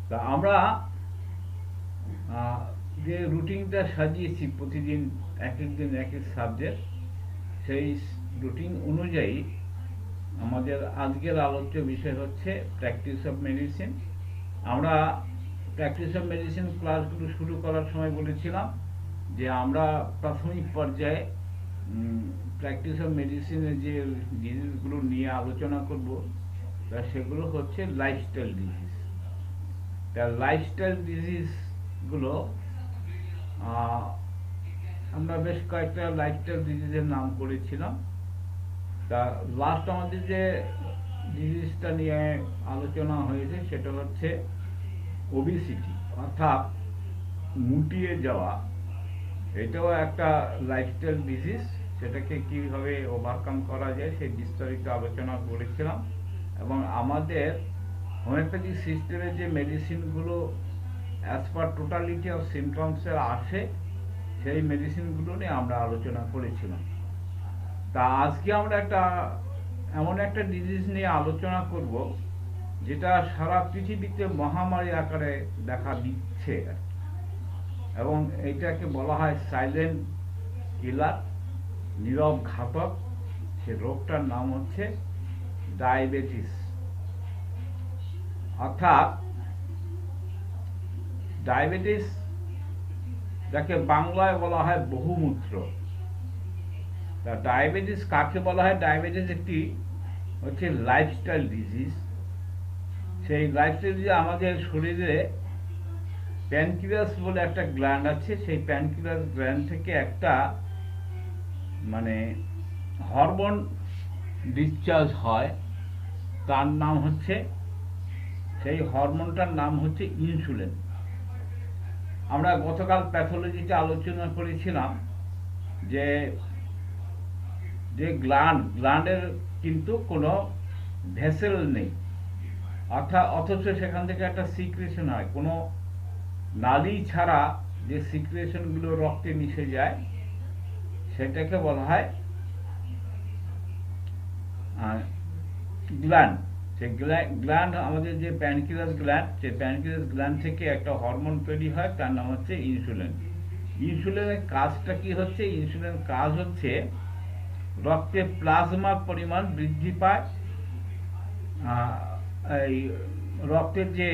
তা আমরা যে রুটিনটা সাজিয়েছি প্রতিদিন এক এক দিন এক এক সাবজেক্ট, সেই রুটিন অনুযায়ী আমাদের আজকের আলোচ্য বিষয় হচ্ছে প্র্যাকটিস অফ মেডিসিন। আমরা প্র্যাকটিস অফ মেডিসিন ক্লাসগুলো শুরু করার সময় বলেছিলাম যে আমরা প্রাথমিক পর্যায়ে প্র্যাকটিস অফ মেডিসিনের যে ডিজিজগুলো নিয়ে আলোচনা করব, তা সেগুলো হচ্ছে লাইফস্টাইল ডিজিজ। তা লাইফস্টাইল ডিজিজগুলো আমরা বেশ কয়েকটা লাইফস্টাইল ডিজিজের নাম করেছিলাম। তা লাস্ট আমাদের যে ডিজিজটা নিয়ে আলোচনা হয়েছে সেটা হচ্ছে ওবিসিটি, অর্থাৎ মুটিয়ে যাওয়া। এটাও একটা লাইফস্টাইল ডিজিজ। সেটাকে কীভাবে ওভারকাম করা যায় সেই বিস্তারিত আলোচনা করেছিলাম। এবং আমাদের হোমিওপ্যাথি সিস্টেমে যে মেডিসিনগুলো অ্যাজ পার টোটালিটি অফ সিমটমসের আসে, সেই মেডিসিনগুলো নিয়ে আমরা আলোচনা করেছিলাম। তা আজকে আমরা এমন একটা ডিজিজ নিয়ে আলোচনা করব যেটা সারা পৃথিবীতে মহামারী আকারে দেখা দিচ্ছে, এবং এইটাকে বলা হয় সাইলেন্ট কিলার, নীরব ঘাতক। সে রোগটার নাম হচ্ছে ডায়াবেটিস। অর্থাৎ ডায়াবেটিস, যাকে বাংলায় বলা হয় বহুমূত্র। তা ডায়াবেটিস কাকে বলা হয়? ডায়াবেটিস একটি হচ্ছে লাইফস্টাইল ডিজিজ। সেই লাইফস্টাইল ডিজিজ আমাদের শরীরে প্যানক্রিয়াস বলে একটা গ্ল্যান্ড আছে, সেই প্যানক্রিয়াস গ্ল্যান্ড থেকে একটা হরমোন ডিসচার্জ হয়, তার নাম হচ্ছে, সেই হরমোনটার নাম হচ্ছে ইনসুলিন। আমরা গতকাল প্যাথোলজিতে আলোচনা করেছিলাম যে যে গ্ল্যান্ডের কিন্তু কোনো ভেসেল নেই, অথচ সেখান থেকে একটা সিক্রেশন হয়। কোনো নালী ছাড়া যে সিক্রেশনগুলো রক্তে মিশে যায় সেটাকে বলা হয় গ্ল্যান্ড। সেই গ্ল্যান্ড আমাদের যে প্যানক্রিয়াস গ্ল্যান্ড, সেই প্যানক্রিয়াস গ্ল্যান্ড থেকে একটা হরমোন তৈরি হয়, তার নাম হচ্ছে ইনসুলিন। ইনসুলিনের কাজটা কি হচ্ছে? ইনসুলিনের কাজ হচ্ছে রক্তে প্লাজমার পরিমাণ বৃদ্ধি পায়, এই রক্তের যে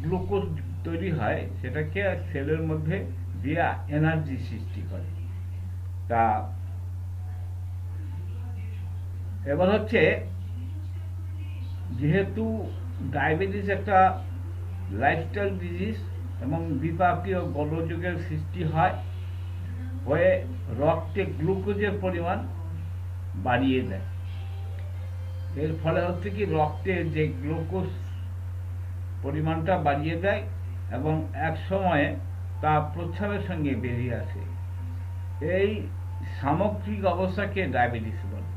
গ্লুকোজ তৈরি হয় সেটাকে সেলের মধ্যে দিয়ে এনার্জি সৃষ্টি করে। তা এবার হচ্ছে, যেহেতু ডায়াবেটিস একটা লাইফস্টাইল ডিজিজ এবং বিপাকীয় গোলযোগের সৃষ্টি হয়ে রক্তে গ্লুকোজের পরিমাণ বাড়িয়ে দেয়। এর ফলে হচ্ছে কি, রক্তে যে গ্লুকোজ পরিমাণটা বাড়িয়ে দেয় এবং এক সময়ে তা প্রস্রাবের সঙ্গে বেরিয়ে আসে। এই সামগ্রিক অবস্থাকে ডায়াবেটিস বলে।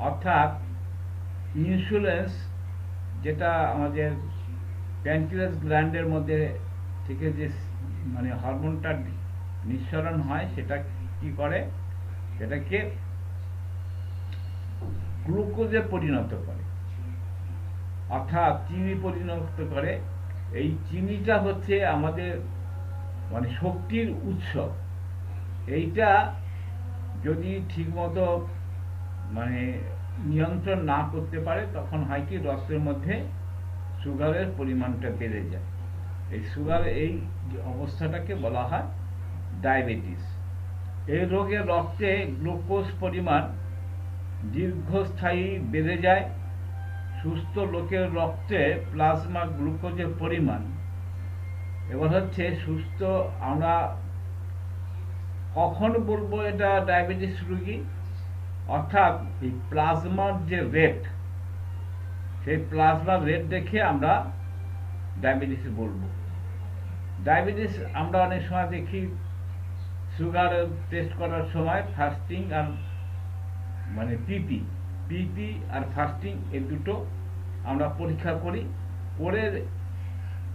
অর্থাৎ ইনসুলিন, যেটা আমাদের প্যানক্রিয়াস গ্ল্যান্ডের মধ্যে থেকে যে হরমোনটা নিঃসরণ হয়, সেটা কি করে? সেটাকে গ্লুকোজে পরিণত করে, অর্থাৎ চিনি পরিণত করে। এই চিনিটা হচ্ছে আমাদের শক্তির উৎস। এইটা যদি ঠিকমতো নিয়ন্ত্রণ না করতে পারে, তখন হয় কি, রক্তের মধ্যে সুগারের পরিমাণটা বেড়ে যায়। এই এই অবস্থাটাকে বলা হয় ডায়াবেটিস। এই রোগে রক্তে গ্লুকোজ পরিমাণ দীর্ঘস্থায়ী বেড়ে যায়। সুস্থ লোকের রক্তে প্লাজমা গ্লুকোজের পরিমাণ, এবার হচ্ছে সুস্থ, আমরা কখন বলবো এটা ডায়াবেটিস রোগী? অর্থাৎ এই প্লাজমার যে রেট, সেই প্লাজমার রেট দেখে আমরা ডায়াবেটিস বলবো। ডায়াবেটিস আমরা অনেক সময় দেখি সুগার টেস্ট করার সময় ফাস্টিং আর পিপি আর ফাস্টিং, এই দুটো আমরা পরীক্ষা করি। করে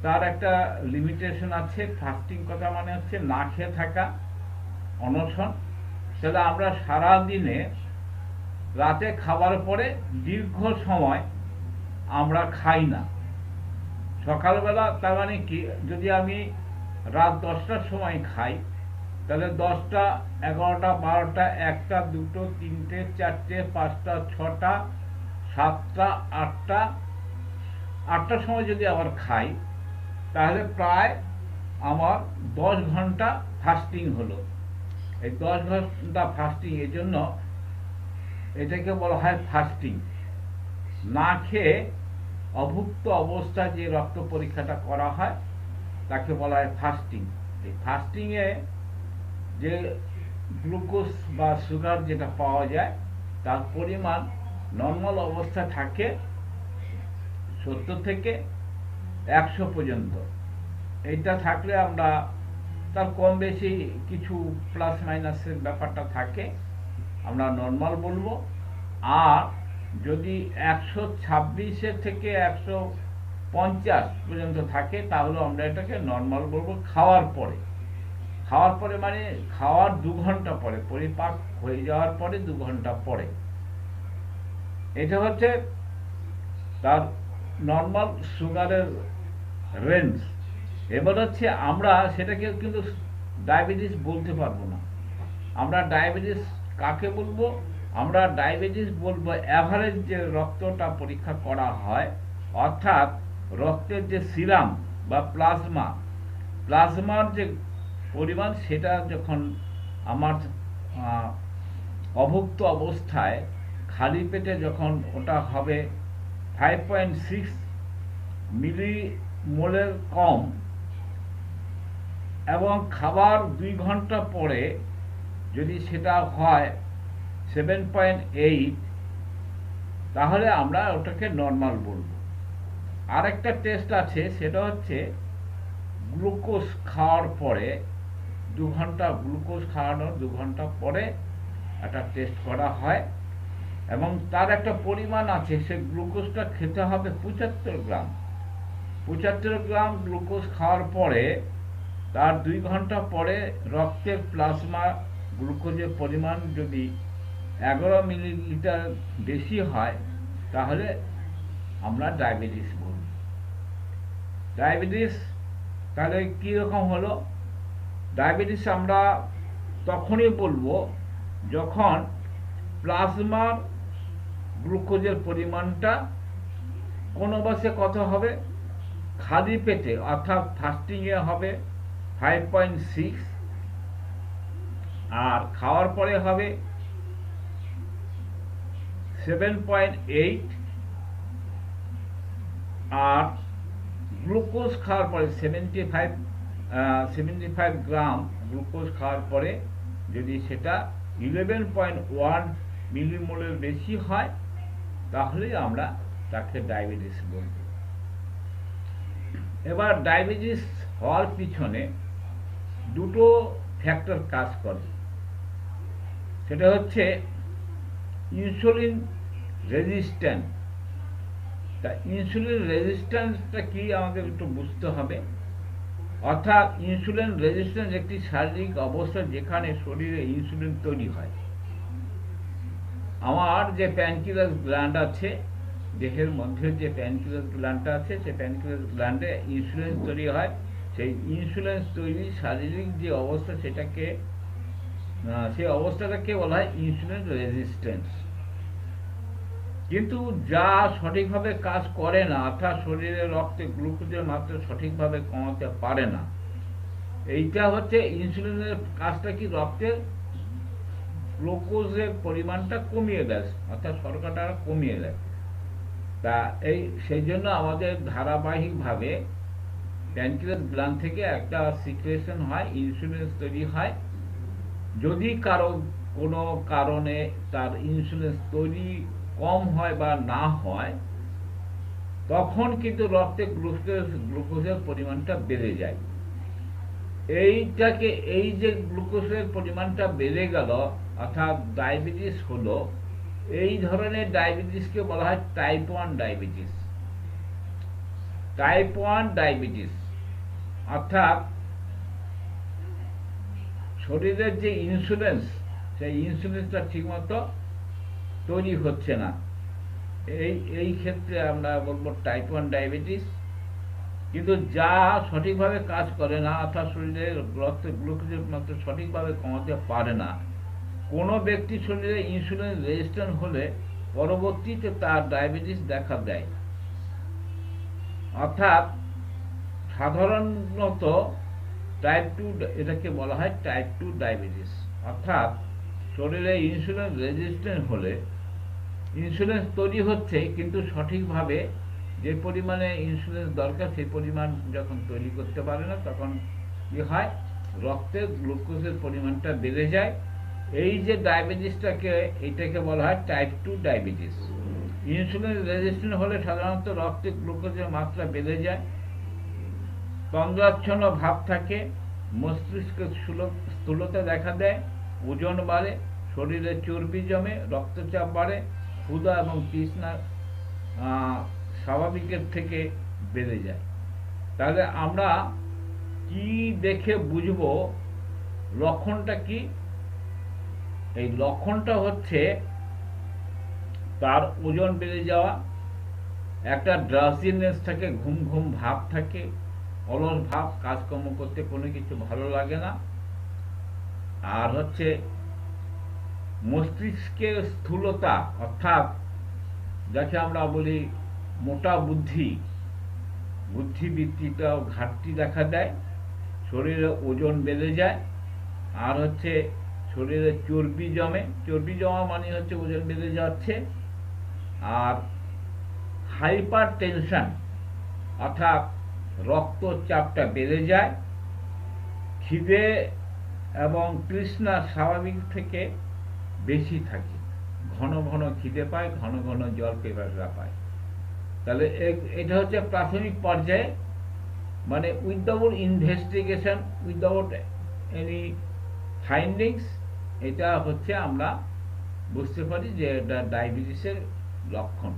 তার একটা লিমিটেশন আছে। ফাস্টিং কথা হচ্ছে না খেয়ে থাকা, অনশন। তাহলে আমরা সারা দিনে রাতে খাবার পরে দীর্ঘ সময় আমরা খাই না, সকালবেলা তার মানে কি, যদি আমি রাত 10টার সময় খাই, তাহলে 10টা, 11টা, 12টা, 1টা, 2টো, 3টে, 4টে, 5টা, 6টা, 7টা, 8টা, 8টার সময় যদি আবার খাই, তাহলে প্রায় আমার 10 ঘন্টা ফাস্টিং হলো। এই 10 ঘন্টা ফাস্টিং, এর জন্য এটাকে বলা হয় ফাস্টিং। না খেয়ে অভুক্ত অবস্থায় যে রক্ত পরীক্ষাটা করা হয় তাকে বলা হয় ফাস্টিং। এই ফাস্টিংয়ে যে গ্লুকোজ বা সুগার যেটা পাওয়া যায় তার পরিমাণ নর্মাল অবস্থায় থাকে 70 থেকে 100 পর্যন্ত। এইটা থাকলে আমরা, তার কম বেশি কিছু প্লাস মাইনাসের ব্যাপারটা থাকে, আমরা নর্মাল বলবো। আর যদি 126 থেকে 150 পর্যন্ত থাকে তাহলে আমরা এটাকে নর্মাল বলবো খাওয়ার পরে। খাওয়ার পরে মানে খাওয়ার 2 ঘন্টা পরে, পরিপাক হয়ে যাওয়ার পরে 2 ঘন্টা পরে। এটা হচ্ছে তার নর্মাল সুগারের রেঞ্জ। এবার হচ্ছে আমরা সেটাকে কিন্তু ডায়াবেটিস বলতে পারবো না। আমরা ডায়াবেটিস কাকে বলবো? আমরা ডায়াবেটিস বলবো অ্যাভারেজ যে রক্তটা পরীক্ষা করা হয়, অর্থাৎ রক্তের যে সিরাম বা প্লাজমার যে পরিমাণ, সেটা যখন আমার অভুক্ত অবস্থায় খালি পেটে যখন ওটা হবে 5.6 মিলিমোলের কম, এবং খাবার 2 ঘন্টা পরে যদি সেটা হয় 7.8, তাহলে আমরা ওটাকে নর্মাল বলবো। আরেকটা টেস্ট আছে, সেটা হচ্ছে গ্লুকোজ খাওয়ার পরে 2 ঘন্টা, গ্লুকোজ খাওয়ানোর 2 ঘন্টা পরে একটা টেস্ট করা হয়, এবং তার একটা পরিমাণ আছে। সে গ্লুকোজটা খেতে হবে 75 গ্রাম। 75 গ্রাম গ্লুকোজ খাওয়ার পরে তার 2 ঘন্টা পরে রক্তের প্লাজমা গ্লুকোজের পরিমাণ যদি 11 মিলিলিটার বেশি হয়, তাহলে আমরা ডায়াবেটিস বলব। ডায়াবেটিস তাহলে কীরকম হলো? ডায়াবেটিস আমরা তখনই বলবো যখন প্লাজমার গ্লুকোজের পরিমাণটা কোনো বাসে কত হবে, খালি পেটে অর্থাৎ ফাস্টিংয়ে হবে 5.6, আর খাওয়ার পরে হবে 7.8, আর গ্লুকোজ খাওয়ার পরে 75 গ্রাম গ্লুকোজ খাওয়ার পরে যদি সেটা 11.1 মিলিমোলের বেশি হয়, তাহলে আমরা তাকে ডায়াবেটিস বলব। এবার ডায়াবেটিস হওয়ার পিছনে দুটো ফ্যাক্টর কাজ করে। সেটা হচ্ছে ইনসুলিন রেজিস্ট্যান্স। তা ইনসুলিন রেজিস্ট্যান্সটা কি আমাদের একটু বুঝতে হবে। অর্থাৎ ইনসুলিন রেজিস্ট্যান্স একটি শারীরিক অবস্থা যেখানে শরীরে ইনসুলিন তৈরি হয়। আমার যে প্যানক্রিয়াস গ্ল্যান্ড আছে, দেহের মধ্যে যে প্যানক্রিয়াস গ্ল্যান্ডটা আছে, সেই প্যানক্রিয়াস গ্ল্যান্ডে ইনসুলিন তৈরি হয়। সেই ইনসুলিন তৈরি শারীরিক যে অবস্থা, সেই অবস্থাটাকে বলা হয় ইনসুলিন রেজিস্ট্যান্স। কিন্তু যা সঠিকভাবে কাজ করে না, অর্থাৎ শরীরে রক্তে গ্লুকোজের মাত্রা সঠিকভাবে কমাতে পারে না, এইটা হচ্ছে ইনসুলিনের কাজটা কি, রক্তের গ্লুকোজের পরিমাণটা কমিয়ে দেয়, অর্থাৎ শর্করাটা কমিয়ে দেয়। তা সেই জন্য আমাদের ধারাবাহিকভাবে প্যানক্রিয়াস গ্ল্যান্ড থেকে একটা সিক্রেশন হয়, ইনসুলিন তৈরি হয়। যদি কোনো কারণে তার ইনসুলিন তৈরি কম হয় বা না হয়, তখন কিন্তু রক্তে গ্লুকোজের পরিমাণটা বেড়ে যায়। এই যে গ্লুকোজের পরিমাণটা বেড়ে গেল, অর্থাৎ ডায়াবেটিস হলো, এই ধরনের ডায়াবেটিসকে বলা হয় টাইপ 1 ডায়াবেটিস। টাইপ 1 ডায়াবেটিস অর্থাৎ শরীরের যে ইনসুলিন, সেই ইনসুলিনটা ঠিকমতো তৈরি হচ্ছে না। এই ক্ষেত্রে আমরা বলবো টাইপ 1 ডায়াবেটিস। কিন্তু যা সঠিকভাবে কাজ করে না, অর্থাৎ শরীরে রক্তে গ্লুকোজের মাত্রা সঠিকভাবে কমাতে পারে না, কোনো ব্যক্তি শরীরে ইনসুলিন রেজিস্ট্যান্ট হলে পরবর্তীতে তার ডায়াবেটিস দেখা দেয়। অর্থাৎ সাধারণত টাইপ টু, এটাকে বলা হয় টাইপ টু ডায়াবেটিস। অর্থাৎ শরীরে ইনসুলিন রেজিস্ট্যান্ট হলে ইনসুলিন তৈরি হচ্ছে, কিন্তু সঠিকভাবে যে পরিমাণে ইনসুলিন দরকার সেই পরিমাণ যখন তৈরি করতে পারে না, তখন কি হয়, রক্তে গ্লুকোজের পরিমাণটা বেড়ে যায়। এই যে ডায়াবেটিসটাকে, এইটাকে বলা হয় type two diabetes. Insulin resistant হলে সাধারণত রক্তে গ্লুকোজের মাত্রা বেড়ে যায়, তন্দ্রাচ্ছন্ন ভাব থাকে, মস্তিষ্কে স্থূলতা দেখা দেয়, ওজন বাড়ে, শরীরে চর্বি জমে, রক্তচাপ বাড়ে, ক্ষুধা এবং তৃষ্ণা স্বাভাবিকের থেকে বেড়ে যায়। তাহলে আমরা কি দেখে বুঝবো লক্ষণটা কি? এই লক্ষণটা হচ্ছে তার ওজন বেড়ে যাওয়া, একটা ড্রাউজিনেস থাকে, ঘুম ঘুম ভাব থাকে, অলস ভাব, কাজকর্ম করতে কোনো কিছু ভালো লাগে না, আর হচ্ছে মস্তিষ্কের স্থূলতা, অর্থাৎ যাকে আমরা বলি মোটা বুদ্ধিবৃত্তিটাও ঘাটতি দেখা দেয়, শরীরে ওজন বেড়ে যায়, আর হচ্ছে শরীরে চর্বি জমা মানে হচ্ছে ওজন বেড়ে যাচ্ছে, আর হাইপার টেনশন অর্থাৎ রক্তচাপটা বেড়ে যায়, খিদে এবং তৃষ্ণা স্বাভাবিক থেকে বেশি থাকে, ঘন ঘন খিদে পায়, ঘন ঘন জল পিপাসা পায়। তাহলে এটা হচ্ছে প্রাথমিক পর্যায়ে, মানে without investigation, without any findings, এটা হচ্ছে আমরা বুঝতে পারি যে এটা ডায়াবেটিসের লক্ষণ।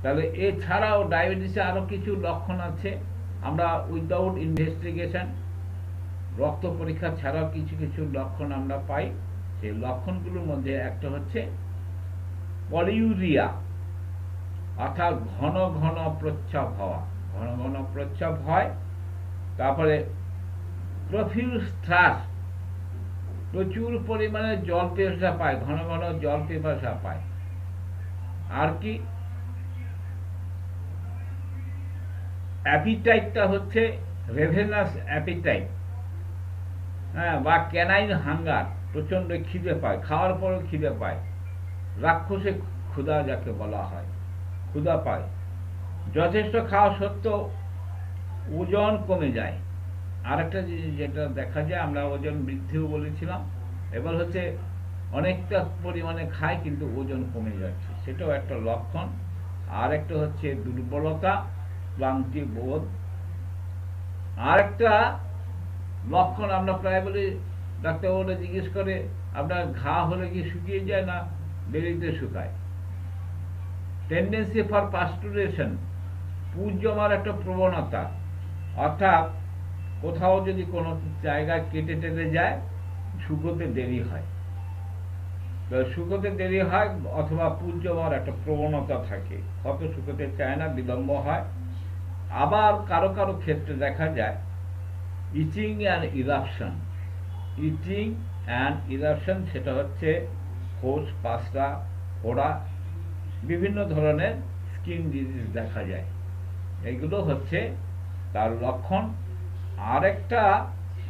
তাহলে এছাড়াও ডায়াবেটিসে আরও কিছু লক্ষণ আছে, আমরা উইদাউট ইনভেস্টিগেশন, রক্ত পরীক্ষা ছাড়াও কিছু কিছু লক্ষণ আমরা পাই। সেই লক্ষণগুলোর মধ্যে একটা হচ্ছে পলিউরিয়া, অর্থাৎ ঘন ঘন প্রস্রাব হওয়া, ঘন ঘন প্রস্রাব হয়। তারপরে প্রফিউজ থ্রাস্ট, প্রচুর পরিমাণে জল পিপাসা পায়, ঘন ঘন জল পিপাসা পায়। আর কি, অ্যাপিটাইটটা হচ্ছে রেভেনাস অ্যাপিটাইট, হ্যাঁ, বা ক্যানাইন হাঙ্গার, প্রচণ্ড খিদে পায়, খাওয়ার পরেও খিদে পায়, রাক্ষসে ক্ষুধা যাকে বলা হয়, ক্ষুধা পায়। যথেষ্ট খাওয়া সত্ত্বেও ওজন কমে যায়। আরেকটা জিনিস যেটা দেখা যায়, আমরা ওজন বৃদ্ধিও বলেছিলাম, এবার হচ্ছে অনেকটা পরিমাণে খায় কিন্তু ওজন কমে যাচ্ছে, সেটাও একটা লক্ষণ। আর একটা হচ্ছে দুর্বলতা, ক্লান্তি বোধ। আর একটা লক্ষণ আমরা প্রায় বলি, ডাক্তারবাবুরা জিজ্ঞেস করে আপনার ঘা হলে কি শুকিয়ে যায় না দেরিতে শুকায়। টেন্ডেন্সি ফর পাস্টুরেশন, পুজ জমার একটা প্রবণতা, অর্থাৎ কোথাও যদি কোনো জায়গায় কেটে টেটে যায় শুকোতে দেরি হয়, শুকোতে দেরি হয়, অথবা পুজ জমার একটা প্রবণতা থাকে, কত শুকোতে চায় না, বিলম্ব হয়। আবার কারো কারো ক্ষেত্রে দেখা যায় ইচিং অ্যান্ড ইরাপশন, সেটা হচ্ছে হোস, পাসরা, ফোড়া, বিভিন্ন ধরনের স্কিন ডিজিজ দেখা যায়, এগুলো হচ্ছে তার লক্ষণ। আরেকটা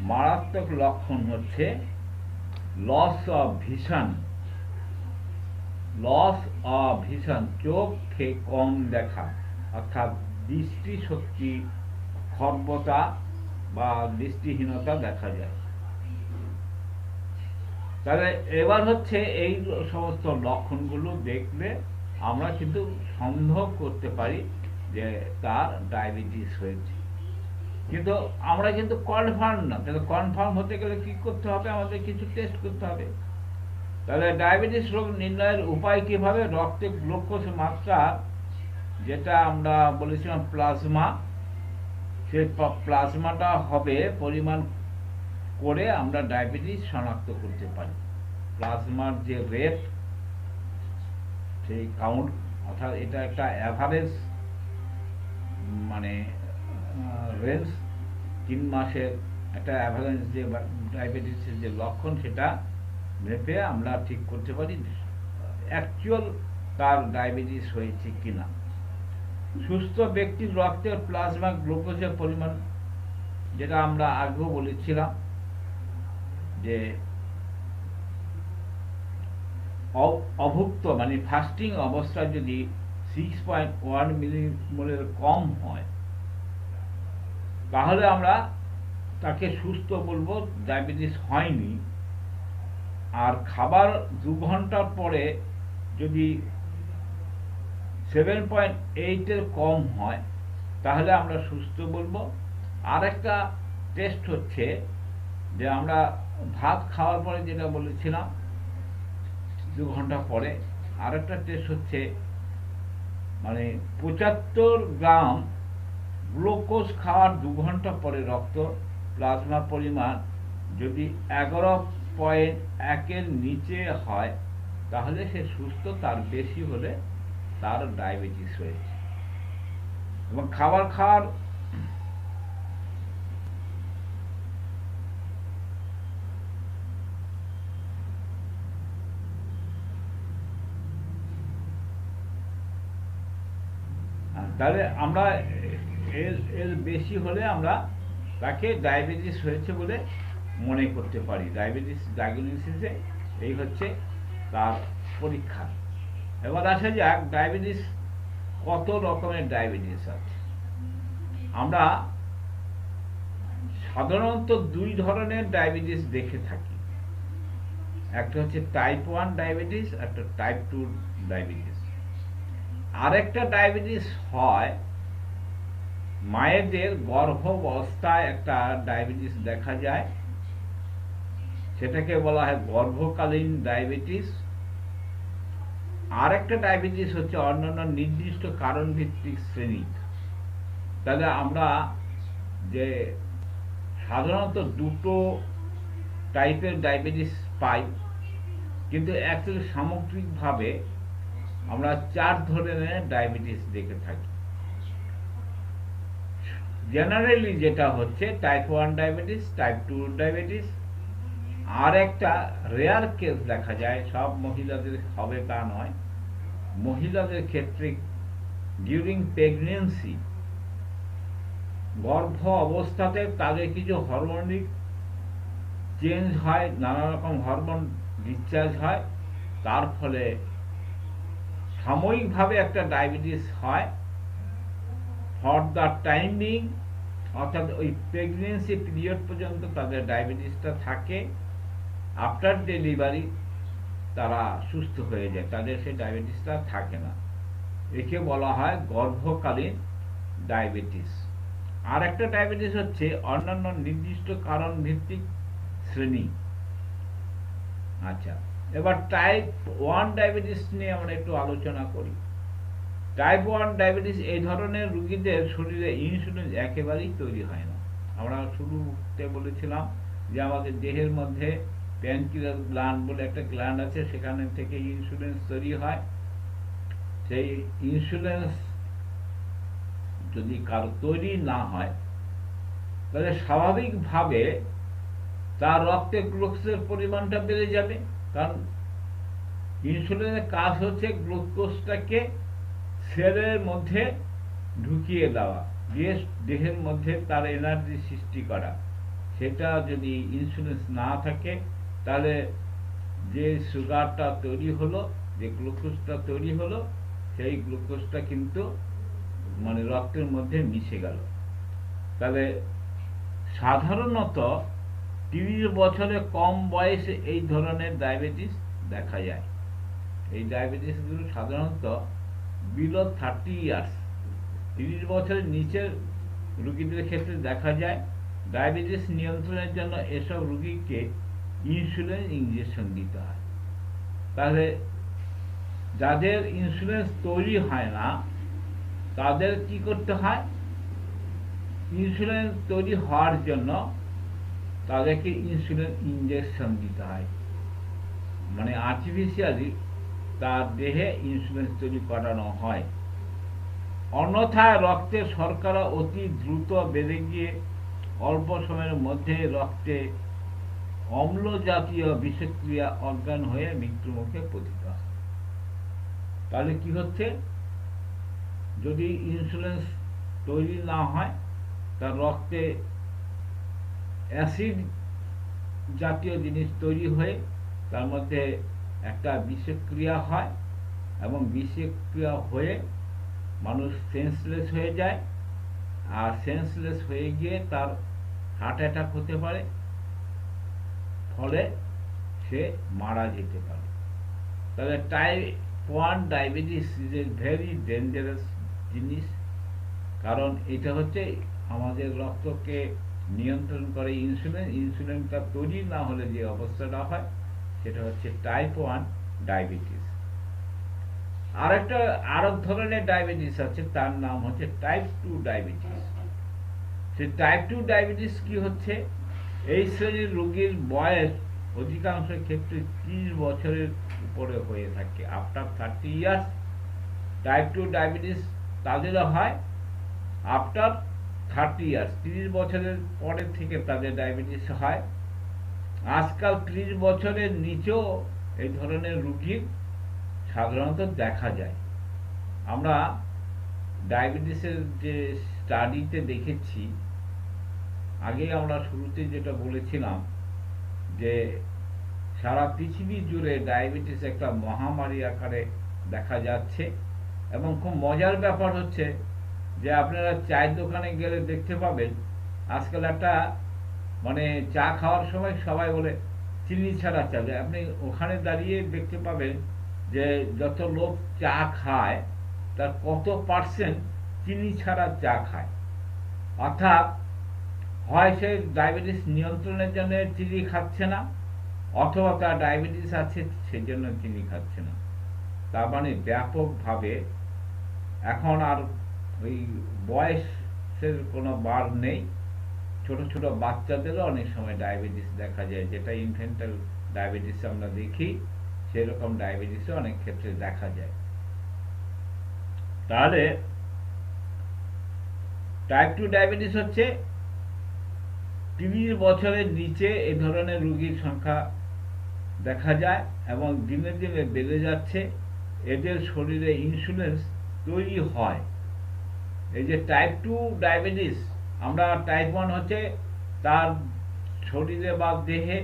মারাত্মক লক্ষণ হচ্ছে লস অফ ভিশন, চোখে কম দেখা, অর্থাৎ দৃষ্টিশক্তি খর্বতা বা দৃষ্টিহীনতা দেখা যায়। তাহলে এবার হচ্ছে এই সমস্ত লক্ষণগুলো দেখলে আমরা কিন্তু সন্দেহ করতে পারি যে তার ডায়াবেটিস হয়েছে, কিন্তু আমরা কিন্তু কনফার্ম না। তাহলে কনফার্ম হতে গেলে কি করতে হবে, আমাদের কিছু টেস্ট করতে হবে। তাহলে ডায়াবেটিস রোগ নির্ণয়ের উপায় কিভাবে? রক্তে গ্লুকোজ মাত্রা, যেটা আমরা বলেছিলাম প্লাজমা, সেই প্লাজমাটা হবে পরিমাণ করে আমরা ডায়াবেটিস শনাক্ত করতে পারি। প্লাজমার যে রেট, সেই কাউন্ট, অর্থাৎ এটা একটা অ্যাভারেজ মানে রেঞ্জ, 3 মাসের একটা অ্যাভারেজ যে ডায়াবেটিসের যে লক্ষণ সেটা মেপে আমরা ঠিক করতে পারি অ্যাকচুয়াল তার ডায়াবেটিস হয়েছে কিনা। সুস্থ ব্যক্তির রক্তের প্লাজমা গ্লুকোজের পরিমাণ, যেটা আমরা আগেও বলেছিলাম যে অভুক্ত মানে ফাস্টিং অবস্থায় যদি 6.1 মিলিমোলের কম হয় তাহলে আমরা তাকে সুস্থ বলবো, ডায়াবেটিস হয়নি। আর খাবার 2 ঘন্টার পরে যদি 7.8-এর কম হয় তাহলে আমরা সুস্থ বলবো। আর একটা টেস্ট হচ্ছে যে আমরা ভাত খাওয়ার পরে যেটা বলেছিলাম 2 ঘন্টা পরে, আর একটা টেস্ট হচ্ছে মানে 75 গ্রাম গ্লুকোজ খাওয়ার 2 ঘন্টা পরে রক্ত প্লাজমা পরিমাণ যদি 11.1-এর নিচে হয় তাহলে সে সুস্থ, তার বেশি হলে তার ডায়াবেটিস হয়েছে। এবং খাবার খাওয়ার তাহলে আমরা এর বেশি হলে আমরা তাকে ডায়াবেটিস হয়েছে বলে মনে করতে পারি। ডায়াবেটিস ডায়াগনোসিসে এই হচ্ছে তার পরীক্ষা। এবার আসা যাক ডায়াবেটিস, কত রকমের ডায়াবেটিস আছে। আমরা সাধারণত 2 ধরনের ডায়াবেটিস দেখে থাকি, একটা হচ্ছে টাইপ 1 ডায়াবেটিস, একটা টাইপ 2 ডায়াবেটিস। আরেকটা ডায়াবেটিস হয় মায়েদের গর্ভাবস্থায়, একটা ডায়াবেটিস দেখা যায়, সেটাকে বলা হয় গর্ভকালীন ডায়াবেটিস। আরেকটা ডায়াবেটিস হচ্ছে অন্যান্য নির্দিষ্ট কারণ ভিত্তিক শ্রেণী। তাহলে আমরা যে সাধারণত 2টো টাইপের ডায়াবেটিস পাই, কিন্তু অ্যাকচুয়ালি সামগ্রিকভাবে আমরা 4 ধরনের ডায়াবেটিস দেখে থাকি। জেনারেলি যেটা হচ্ছে টাইপ 1 ডায়াবেটিস, টাইপ 2 ডায়াবেটিস। আর একটা রেয়ার কেস দেখা যায়, সব মহিলাদের হবে তা নয়, মহিলাদের ক্ষেত্রে ডিউরিং প্রেগনেন্সি, গর্ভ অবস্থাতে তাদের কিছু হরমোনিক চেঞ্জ হয়, নানা রকম হরমোন ডিসচার্জ হয়, তার ফলে সাময়িকভাবে একটা ডায়াবেটিস হয়। ফর দ্য টাইম বিং, অর্থাৎ ওই প্রেগনেন্সি পিরিয়ড পর্যন্ত তাদের ডায়াবেটিসটা থাকে, আফটার ডেলিভারি তারা সুস্থ হয়ে যায়, তাদের সেই ডায়াবেটিসটা থাকে না। একে বলা হয় গর্ভকালীন ডায়াবেটিস। আর একটা ডায়াবেটিস হচ্ছে অন্যান্য নির্দিষ্ট কারণ ভিত্তিক শ্রেণী। আচ্ছা, এবার টাইপ 1 ডায়াবেটিস নিয়ে আমরা একটু আলোচনা করি। টাইপ 1 ডায়াবেটিস এই ধরনের রোগীদের শরীরে ইনসুলিন একেবারেই তৈরি হয় না। আমরা শুরুতে বলেছিলাম যে আমাদের দেহের মধ্যে প্যানক্রিয়াস গ্ল্যান্ড বলে একটা গ্ল্যান্ড আছে, সেখানে থেকে ইনসুলিন তৈরি হয়। সেই ইনসুলিন যদি কারো তৈরি না হয় তাহলে স্বাভাবিকভাবে তার রক্তে গ্লুকোজের পরিমাণটা বেড়ে যাবে, কারণ ইনসুলিনের কাজ হচ্ছে গ্লুকোজটাকে সেলের মধ্যে ঢুকিয়ে দেওয়া, দিয়ে দেহের মধ্যে তার এনার্জি সৃষ্টি করা। সেটা যদি ইনসুলিন না থাকে তাহলে যে সুগারটা তৈরি হলো, যে গ্লুকোজটা তৈরি হলো, সেই গ্লুকোজটা কিন্তু মানে রক্তের মধ্যে মিশে গেল। তাহলে সাধারণত 30 বছরের কম বয়সে এই ধরনের ডায়াবেটিস দেখা যায়। এই ডায়াবেটিসগুলো সাধারণত বিলো 30 ইয়ার্স, 30 বছরের নিচের রোগীদের ক্ষেত্রে দেখা যায়। ডায়াবেটিস নিয়ন্ত্রণের জন্য এসব রোগীকে ইনসুলিন ইনজেকশন দিতে হয়। তাহলে যাদের ইনসুলিন তৈরি হয় না তাদের কি করতে হয়? ইনসুলিন তৈরি হওয়ার জন্য তাদেরকে ইনসুলিন ইনজেকশন দিতে হয়, মানে আর্টিফিশিয়ালি তার দেহে ইনসুলিন তৈরি করানো হয়। অন্যথায় রক্তের শর্করা অতি দ্রুত বেড়ে গিয়ে অল্প সময়ের মধ্যে রক্তে অম্ল জাতীয় বিষক্রিয়া অজ্ঞান হয়ে মৃত্যুমুখে পতিত হয়। তাহলে কি হচ্ছে, যদি ইনসুলিন তৈরি না হয়, তার রক্তে অ্যাসিড জাতীয় জিনিস তৈরি হয়ে তার মধ্যে একটা বিষক্রিয়া হয়, এবং বিষক্রিয়া হয়ে মানুষ সেন্সলেস হয়ে যায়, আর সেন্সলেস হয়ে গিয়ে তার হার্ট অ্যাটাক হতে পারে, ফলে সে মারা যেতে পারে। তাহলে type 1 diabetes is a very dangerous জিনিস, কারণ এটা হচ্ছে আমাদের রক্তকে নিয়ন্ত্রণ করে ইনসুলিনটা তৈরি না হলে যে অবস্থাটা হয় সেটা হচ্ছে টাইপ 1 ডায়াবেটিস। আরেক ধরনের ডায়াবেটিস আছে, তার নাম হচ্ছে টাইপ 2 ডায়াবেটিস। সেই টাইপ 2 ডায়াবেটিস কি হচ্ছে, এই শ্রেণীর রোগীর বয়স অধিকাংশ ক্ষেত্রে 30 বছরের উপরে হয়ে থাকে। আফটার 30 ইয়ার্স টাইপ 2 ডায়াবেটিস তাদেরও হয়। আফটার 30 ইয়ার্স, 30 বছরের পরে থেকে তাদের ডায়াবেটিস হয়। আজকাল 30 বছরের নিচেও এই ধরনের রোগীর সাধারণত দেখা যায়। আমরা ডায়াবেটিসের যে স্টাডিতে দেখেছি, আগে আমরা শুরুতে যেটা বলেছিলাম যে সারা পৃথিবী জুড়ে ডায়াবেটিস একটা মহামারী আকারে দেখা যাচ্ছে। এবং খুব মজার ব্যাপার হচ্ছে যে আপনারা চায়ের দোকানে গেলে দেখতে পাবেন আজকাল একটা মানে চা খাওয়ার সময় সবাই বলে চিনি ছাড়া চা। আপনি ওখানে দাঁড়িয়ে দেখতে পাবেন যে যত লোক চা খায় তার কত পার্সেন্ট চিনি ছাড়া চা খায়। অর্থাৎ হয় সে ডায়াবেটিস নিয়ন্ত্রণের জন্য চিনি খাচ্ছে না, অথবা তার ডায়াবেটিস আছে সেজন্য চিনি খাচ্ছে না। তার মানে ব্যাপকভাবে এখন আর ওই বয়সের কোনো বার নেই। ছোট ছোট বাচ্চাদেরও অনেক সময় ডায়াবেটিস দেখা যায়, যেটা ইনফ্যান্টাল ডায়াবেটিস আমরা দেখি, সেরকম ডায়াবেটিসও অনেক ক্ষেত্রে দেখা যায়। তাহলে টাইপ 2 ডায়াবেটিস হচ্ছে 30 বছরের নিচে এই ধরনের রোগীর সংখ্যা দেখা যায় এবং দিনে দিনে বেড়ে যাচ্ছে। এদের শরীরে ইনসুলিন তৈরি হয়। এই যে টাইপ 2 ডায়াবেটিস, আমরা টাইপ 1 হচ্ছে তার শরীরে বা দেহে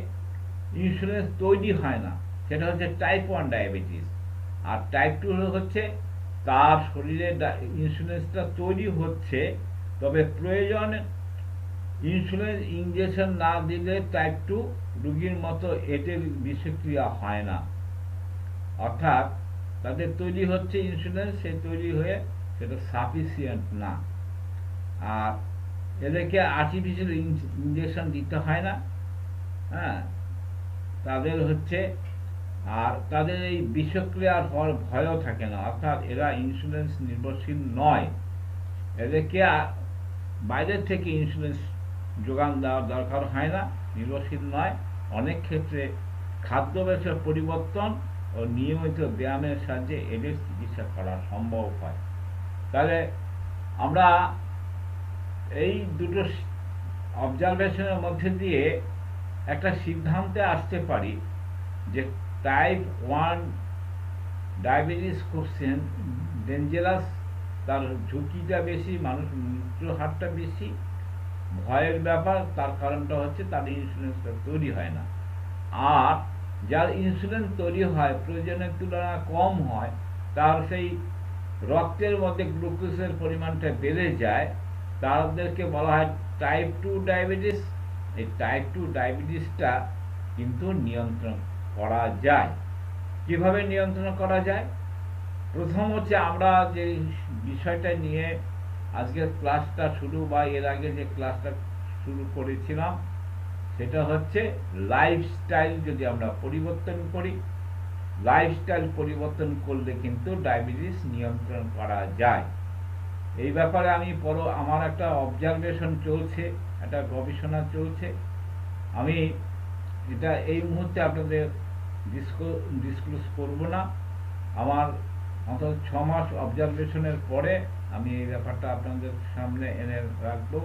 ইনসুলিন তৈরি হয় না, সেটা হচ্ছে টাইপ 1 ডায়াবেটিস। আর টাইপ 2 হচ্ছে তার শরীরে ইনসুলিনটা তৈরি হচ্ছে, তবে প্রয়োজন ইনসুলিন ইনজেকশন না দিলে টাইপ 2 রোগীর মতো এদের বিষক্রিয়া হয় না। অর্থাৎ তাদের তৈরি হচ্ছে ইনসুলিন, সে তৈরি হয়ে সেটা সাফিসিয়েন্ট না। আর এদেরকে আর্টিফিশিয়াল ইনজেকশন দিতে হয় না। হ্যাঁ, তাদের হচ্ছে আর তাদের এই বিষক্রিয়ার হওয়ার ভয়ও থাকে না। অর্থাৎ এরা ইনসুলিন নির্ভরশীল নয়, এদেরকে বাইরের থেকে ইনসুলিন যোগান দেওয়ার দরকার হয় না, নির্ভরশীল নয়। অনেক ক্ষেত্রে খাদ্যাভ্যাসের পরিবর্তন ও নিয়মিত ব্যায়ামের সাহায্যে এদের চিকিৎসা করা সম্ভব হয়। তাহলে আমরা এই দুটো অবজারভেশনের মধ্যে দিয়ে একটা সিদ্ধান্তে আসতে পারি যে টাইপ 1 ডায়াবেটিস খুব ডেঞ্জারাস, তার ঝুঁকিটা বেশি, মানুষ মৃত্যুর হারটা বেশি, ভয়ের ব্যাপার। তার কারণটা হচ্ছে তার ইনসুলিনটা তৈরি হয় না। আর যার ইনসুলিন তৈরি হয় প্রয়োজনের তুলনায় কম হয়, তার সেই রক্তের মধ্যে গ্লুকোজের পরিমাণটা বেড়ে যায়, তাদেরকে বলা হয় টাইপ 2 ডায়াবেটিস। এই টাইপ 2 ডায়াবেটিসটা কিন্তু নিয়ন্ত্রণ করা যায়। কিভাবে নিয়ন্ত্রণ করা যায়? প্রথম হচ্ছে আমরা যে বিষয়টা নিয়ে আজকের ক্লাসটা শুরু বা এর আগে যে ক্লাসটা শুরু করেছিলাম, সেটা হচ্ছে লাইফস্টাইল যদি আমরা পরিবর্তন করি, লাইফস্টাইল পরিবর্তন করলে কিন্তু ডায়াবেটিস নিয়ন্ত্রণ করা যায়। এই ব্যাপারে আমি আমার একটা অবজারভেশন চলছে, একটা গবেষণা চলছে। আমি এটা এই মুহূর্তে আপনাদের ডিসক্লোজ করব না। আমার অন্তত 6 মাস অবজারভেশনের পরে আমি এই ব্যাপারটা আপনাদের সামনে এনে রাখবো,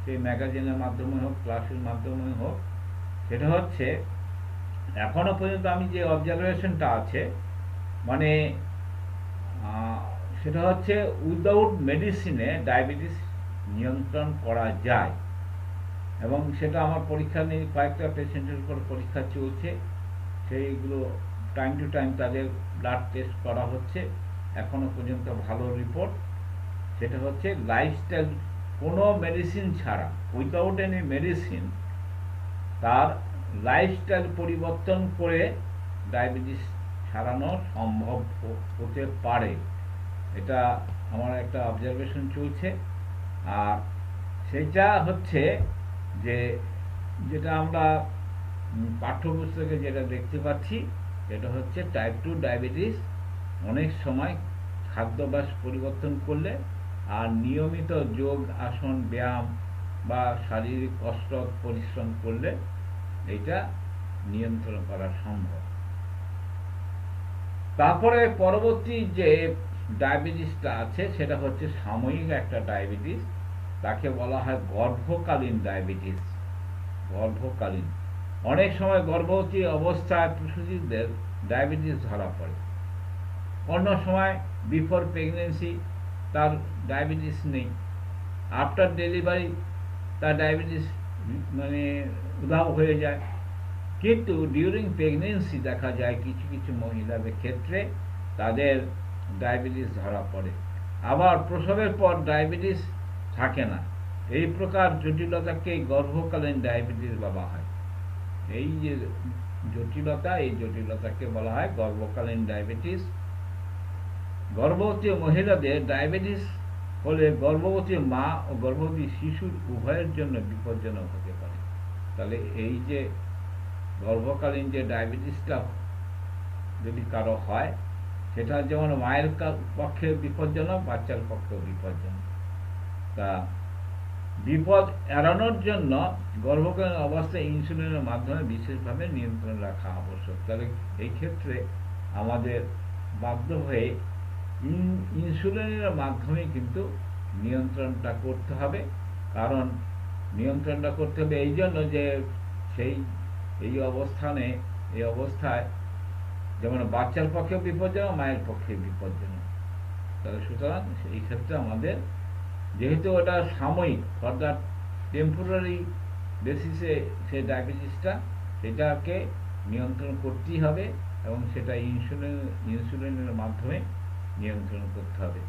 সেই ম্যাগাজিনের মাধ্যমে হোক, ক্লাসের মাধ্যমে হোক। সেটা হচ্ছে এখনো পর্যন্ত আমি যে অবজারভেশনটা আছে, মানে সেটা হচ্ছে উইদাউট মেডিসিনে ডায়াবেটিস নিয়ন্ত্রণ করা যায়, এবং সেটা আমার পরীক্ষা নিয়ে কয়েকটা পেশেন্টের উপর পরীক্ষা চলছে। সেইগুলো টাইম টু টাইম তাদের ব্লাড টেস্ট করা হচ্ছে, এখনো পর্যন্ত ভালো রিপোর্ট। সেটা হচ্ছে লাইফস্টাইল, কোনো মেডিসিন ছাড়া, উইদাউট এনি মেডিসিন, তার লাইফস্টাইল পরিবর্তন করে ডায়াবেটিস সারানো সম্ভব হতে পারে। এটা আমার একটা অবজারভেশন চলছে। আর সেটা হচ্ছে যে যেটা আমরা পাঠ্যপুস্তকে যেটা দেখতে পাচ্ছি, এটা হচ্ছে টাইপ 2 ডায়াবেটিস অনেক সময় খাদ্যাভ্যাস পরিবর্তন করলে আর নিয়মিত যোগ, আসন, ব্যায়াম বা শারীরিক কসরত, পরিশ্রম করলে এটা নিয়ন্ত্রণ করা সম্ভব। তারপরে পরবর্তী যে ডায়াবেটিসটা আছে সেটা হচ্ছে সাময়িক একটা ডায়াবেটিস, তাকে বলা হয় গর্ভকালীন ডায়াবেটিস। গর্ভকালীন, অনেক সময় গর্ভবতী অবস্থায় প্রসূতিদের ডায়াবেটিস ধরা পড়ে, অন্য সময় বিফোর প্রেগনেন্সি তার ডায়াবেটিস নেই, আফটার ডেলিভারি তার ডায়াবেটিস মানে উধাও হয়ে যায়। কিন্তু ডিউরিং প্রেগনেন্সি দেখা যায় কিছু কিছু মহিলাদের ক্ষেত্রে তাদের ডায়াবেটিস ধরা পড়ে, আবার প্রসবের পর ডায়াবেটিস থাকে না। এই প্রকার জটিলতাকে গর্ভকালীন ডায়াবেটিস বলা হয়। এই যে জটিলতা, এই জটিলতাকে বলা হয় গর্ভকালীন ডায়াবেটিস। গর্ভবতী মহিলাদের ডায়াবেটিস হলে গর্ভবতী মা ও গর্ভবতী শিশুর উভয়ের জন্য বিপজ্জনক হতে পারে। তাহলে এই যে গর্ভকালীন যে ডায়াবেটিসটা যদি কারো হয়, সেটা যেমন মায়ের পক্ষে বিপজ্জনক, বাচ্চার পক্ষেও বিপজ্জনক। তা বিপদ এড়ানোর জন্য গর্ভকালীন অবস্থায় ইনসুলিনের মাধ্যমে বিশেষভাবে নিয়ন্ত্রণ রাখা আবশ্যক। তাহলে এই ক্ষেত্রে আমাদের বাধ্য হয়ে ইনসুলিনের মাধ্যমে কিন্তু নিয়ন্ত্রণটা করতে হবে। কারণ নিয়ন্ত্রণটা করতে হবে এই জন্য যে এই অবস্থায় যেমন বাচ্চার পক্ষে বিপজ্জনক, মায়ের পক্ষে বিপজ্জনক। তাহলে সুতরাং এই ক্ষেত্রে আমাদের, যেহেতু ওটা সাময়িক, ফর দ্য টেম্পোরারি বেসিসে সে ডায়াবেটিসটা, সেটাকে নিয়ন্ত্রণ করতেই হবে, এবং সেটা ইনসুলিনের মাধ্যমে নিয়ন্ত্রণ করতে হবে।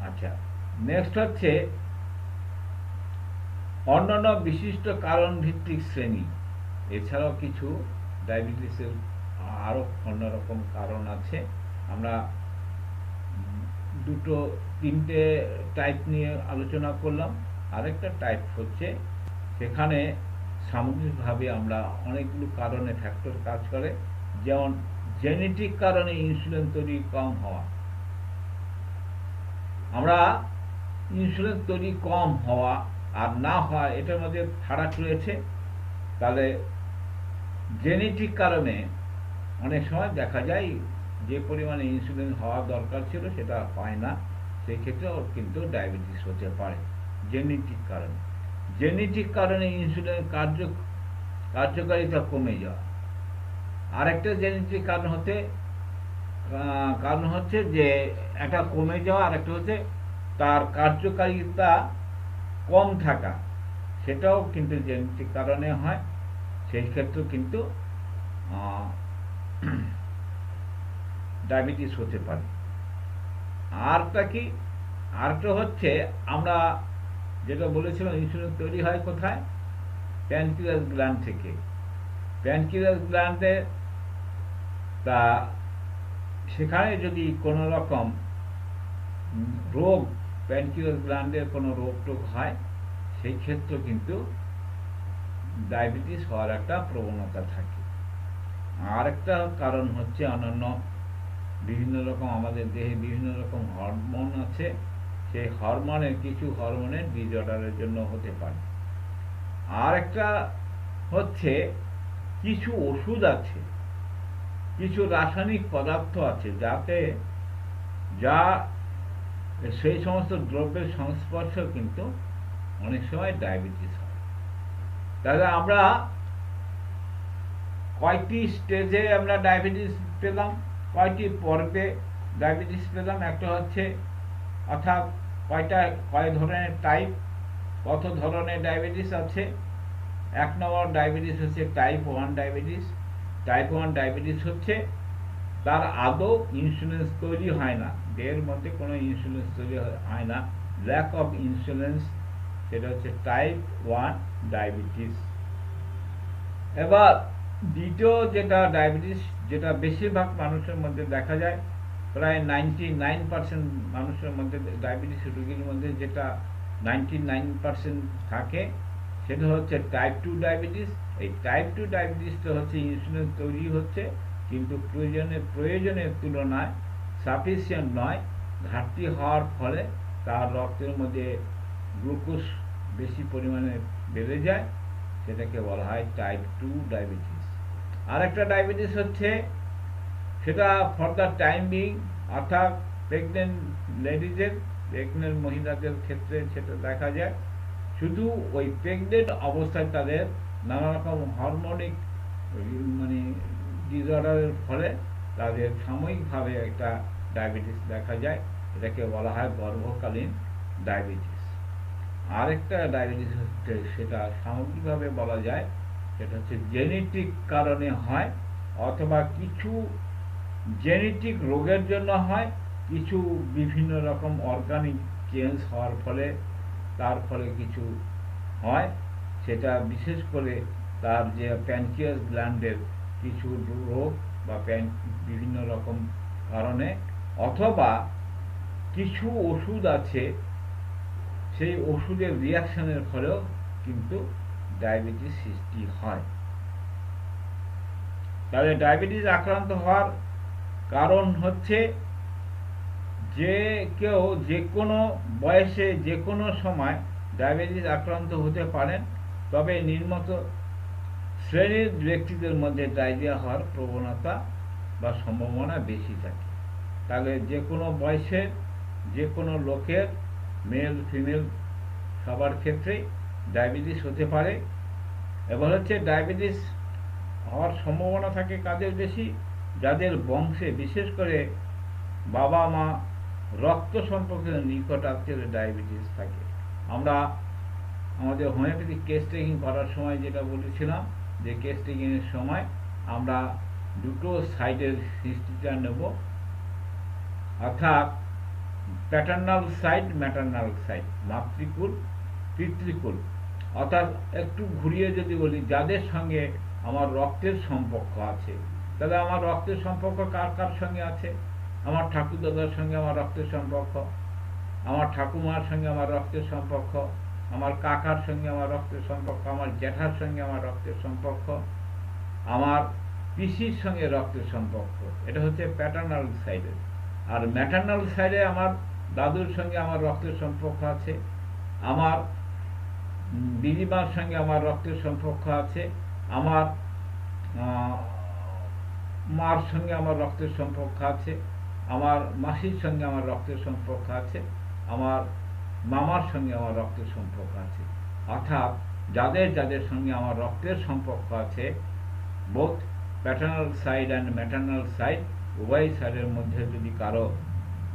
আচ্ছা, নেক্সট হচ্ছে অন্যান্য বিশিষ্ট কারণ ভিত্তিক শ্রেণী। এছাড়াও কিছু ডায়াবেটিসের আরও অন্যরকম কারণ আছে। আমরা তিনটে টাইপ নিয়ে আলোচনা করলাম। আরেকটা টাইপ হচ্ছে সেখানে সামগ্রিকভাবে আমরা অনেকগুলো কারণে ফ্যাক্টর কাজ করে, যেমন জেনেটিক কারণে ইনসুলিন তৈরি কম হওয়া। আমরা ইনসুলিন তৈরি কম হওয়া আর না হওয়া, এটার মধ্যে ফারাক রয়েছে। তাহলে জেনেটিক কারণে অনেক সময় দেখা যায় যে পরিমাণে ইনসুলিন হওয়া দরকার ছিল সেটা হয় না, সেই ক্ষেত্রে ওর কিন্তু ডায়াবেটিস হতে পারে জেনেটিক কারণে ইনসুলিনের কার্যকারিতা কমে যাওয়া। আরেকটা জেনেটিক কারণ হচ্ছে যে একটা কমে যাওয়া, আরেকটা হচ্ছে তার কার্যকারিতা কম থাকা, সেটাও কিন্তু জেনেটিক কারণে হয়। সেই ক্ষেত্রে কিন্তু ডায়াবেটিস হতে পারে। আরেকটা হচ্ছে আমরা যেটা বলেছিলাম, ইনসুলিন তৈরি হয় কোথায়? প্যানক্রিয়াস গ্ল্যান্ড থেকে। প্যানক্রিয়াস গ্ল্যান্ডে তা সেখানে যদি কোনো রকম রোগ, প্যানক্রিয়াস গ্ল্যান্ডের কোনো রোগ হয়, সেই ক্ষেত্রে কিন্তু ডায়াবেটিস হওয়ার একটা প্রবণতা থাকে। আর একটা কারণ হচ্ছে অন্যান্য বিভিন্ন রকম, আমাদের দেহে বিভিন্ন রকম হরমোন আছে, সেই কিছু হরমোনের ডিসঅর্ডারের জন্য হতে পারে। আর একটা হচ্ছে কিছু ওষুধ আছে, কিছু রাসায়নিক পদার্থ আছে যা সেই সমস্ত দ্রব্যের সংস্পর্শেও কিন্তু অনেক সময় ডায়াবেটিস হয়। তাহলে আমরা কয়টি স্টেজে আমরা ডায়াবেটিস পেলাম, কয়টি পর্বে ডায়াবেটিস পেলাম? একটা হচ্ছে অর্থাৎ কয় ধরনের টাইপ, কত ধরনের ডায়াবেটিস আছে। 1 নম্বর ডায়াবেটিস হচ্ছে টাইপ 1 ডায়াবেটিস। টাইপ 1 ডায়াবেটিস হচ্ছে তার আদৌ ইনসুলিন তৈরি হয় না, দেহের মধ্যে কোনো ইনসুলিন তৈরি হয় না, ল্যাক অফ ইনসুলিন, সেটা হচ্ছে টাইপ 1 ডায়াবেটিস। এবার দ্বিতীয় যেটা ডায়াবেটিস, যেটা বেশিরভাগ মানুষের মধ্যে দেখা যায়, প্রায় 99% মানুষের মধ্যে, ডায়াবেটিস রোগীর মধ্যে যেটা 99% থাকে, সেটা হচ্ছে টাইপ 2 ডায়াবেটিস। এই টাইপ 2 ডায়াবেটিসটা হচ্ছে ইনসুলিন তৈরি হচ্ছে, কিন্তু প্রয়োজনের তুলনায় সাফিসিয়েন্ট নয়, ঘাটতি হওয়ার ফলে তার রক্তের মধ্যে গ্লুকোজ বেশি পরিমাণে বেড়ে যায়, সেটাকে বলা হয় টাইপ 2 ডায়াবেটিস। আরেকটা ডায়াবেটিস হচ্ছে, সেটা ফর দ্য টাইম বিং, অর্থাৎ প্রেগনেন্ট লেডিজের, প্রেগনেন্ট মহিলাদের ক্ষেত্রে সেটা দেখা যায়। শুধু ওই প্রেগনেন্ট অবস্থায় তাদের নানা রকম হরমোনিক মানে ডিসঅর্ডারের ফলে তাদের সাময়িকভাবে একটা ডায়াবেটিস দেখা যায়, এটাকে বলা হয় গর্ভকালীন ডায়াবেটিস। আরেকটা ডায়াবেটিস হচ্ছে, সেটা সামগ্রিকভাবে বলা যায়, সেটা হচ্ছে জেনেটিক কারণে হয়, অথবা কিছু জেনেটিক রোগের জন্য হয়, কিছু বিভিন্ন রকম অর্গানিক চেঞ্জ হওয়ার ফলে, তার ফলে কিছু হয়। সেটা বিশেষ করে তার যে প্যানক্রিয়াস গ্ল্যান্ডের কিছু রোগ বা বিভিন্ন রকম কারণে, অথবা কিছু ওষুধ আছে, সেই ওষুধের রিয়াকশনের ফলেও কিন্তু ডায়াবেটিস সৃষ্টি হয়। তাহলে ডায়াবেটিস আক্রান্ত হওয়ার কারণ হচ্ছে, যে কেউ যে কোনো বয়সে যে কোনো সময় ডায়াবেটিস আক্রান্ত হতে পারেন, তবে নিম্নত শ্রেণীর ব্যক্তিদের মধ্যে ডায়রিয়া হওয়ার প্রবণতা বা সম্ভাবনা বেশি থাকে। তাহলে যে কোনো বয়সের যে কোনো লোকের, মেল ফিমেল সবার ক্ষেত্রেই ডায়াবেটিস হতে পারে। এবার হচ্ছে ডায়াবেটিস হওয়ার সম্ভাবনা থাকে কাদের বেশি? যাদের বংশে, বিশেষ করে বাবা মা রক্ত সম্পর্কিত নিকট আত্মীয়দের ডায়াবেটিস থাকে। আমরা আমাদের হোমিওপ্যাথিক কেস টেকিং করার সময় যেটা বলেছিলাম, যে কেস টেকিংয়ের সময় আমরা দুটো সাইডের হিস্ট্রিটা নেব, অর্থাৎ প্যাটার্নাল সাইড, ম্যাটার্নাল সাইড, মাতৃকুল পিতৃকুল। অর্থাৎ একটু ঘুরিয়ে যদি বলি, যাদের সঙ্গে আমার রক্তের সম্পর্ক আছে, তাহলে আমার রক্তের সম্পর্ক কার কার সঙ্গে আছে? আমার ঠাকুরদাদার সঙ্গে আমার রক্তের সম্পর্ক, আমার ঠাকুমার সঙ্গে আমার রক্তের সম্পর্ক, আমার কাকার সঙ্গে আমার রক্তের সম্পর্ক, আমার জ্যাঠার সঙ্গে আমার রক্তের সম্পর্ক, আমার পিসির সঙ্গে রক্তের সম্পর্ক। এটা হচ্ছে প্যাটার্নাল সাইডে। আর ম্যাটার্নাল সাইডে আমার দাদুর সঙ্গে আমার রক্তের সম্পর্ক আছে, আমার দিদিমার সঙ্গে আমার রক্তের সম্পর্ক আছে, আমার মার সঙ্গে আমার রক্তের সম্পর্ক আছে, আমার মাসির সঙ্গে আমার রক্তের সম্পর্ক আছে, আমার মামার সঙ্গে আমার রক্তের সম্পর্ক আছে। অর্থাৎ যাদের যাদের সঙ্গে আমার রক্তের সম্পর্ক আছে, both paternal side and maternal side, উভয় সাইডের মধ্যে যদি কারো